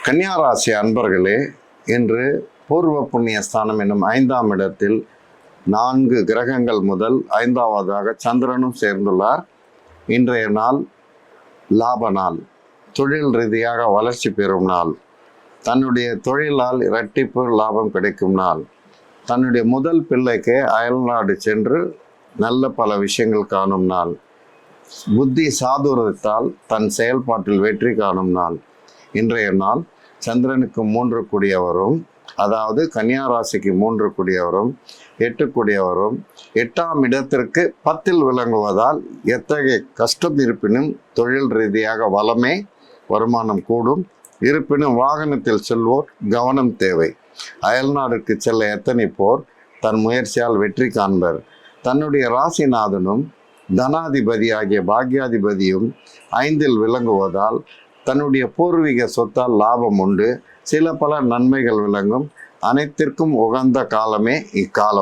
கன்னியா ராசி அன்பர்களே, இன்று பூர்வ புண்ணிய ஸ்தானம் என்னும் 5ஆம் இடத்தில் 4 கிரகங்கள் முதல் 5ஆவதாக சந்திரனும் சேர்ந்துள்ளார். இன்றைய நாள் லாப நாள், தொழில் ரீதியாக வளர்ச்சி பெறும் நாள், தன்னுடைய தொழிலால் இரட்டிப்பு லாபம் கிடைக்கும் நாள், தன்னுடைய முதல் பிள்ளைக்கு அயல்நாடு சென்று நல்ல பல விஷயங்கள் காணும் நாள், புத்தி சாதுரியத்தால் தன் செயல்பாட்டில் வெற்றி காணும் நாள். இன்றைய நாள் சந்திரனுக்கு 3 கூடியவரும், அதாவது கன்னியா ராசிக்கு 3 கூடியவரும் 8 கூடியவரும் 8ஆம் இடத்திற்கு 10ல் விளங்குவதால் எத்தகைய கஷ்டம் இருப்பினும் தொழில் ரீதியாக வளமே வருமானம் கூடும். இருப்பினும் வாகனத்தில் செல்வோர் கவனம் தேவை. அயல்நாடுக்கு செல்ல எத்தனைப்போர் தன் முயற்சியால் வெற்றி காண்பர். தன்னுடைய ராசிநாதனும் தனாதிபதி ஆகிய பாக்யாதிபதியும் 5ல் விளங்குவதால் தன்னுடைய பூர்வீக சொத்தால் லாபம் உண்டு. சில பல நன்மைகள் விளங்கும். அனைத்திற்கும் உகந்த காலமே இக்காலம்.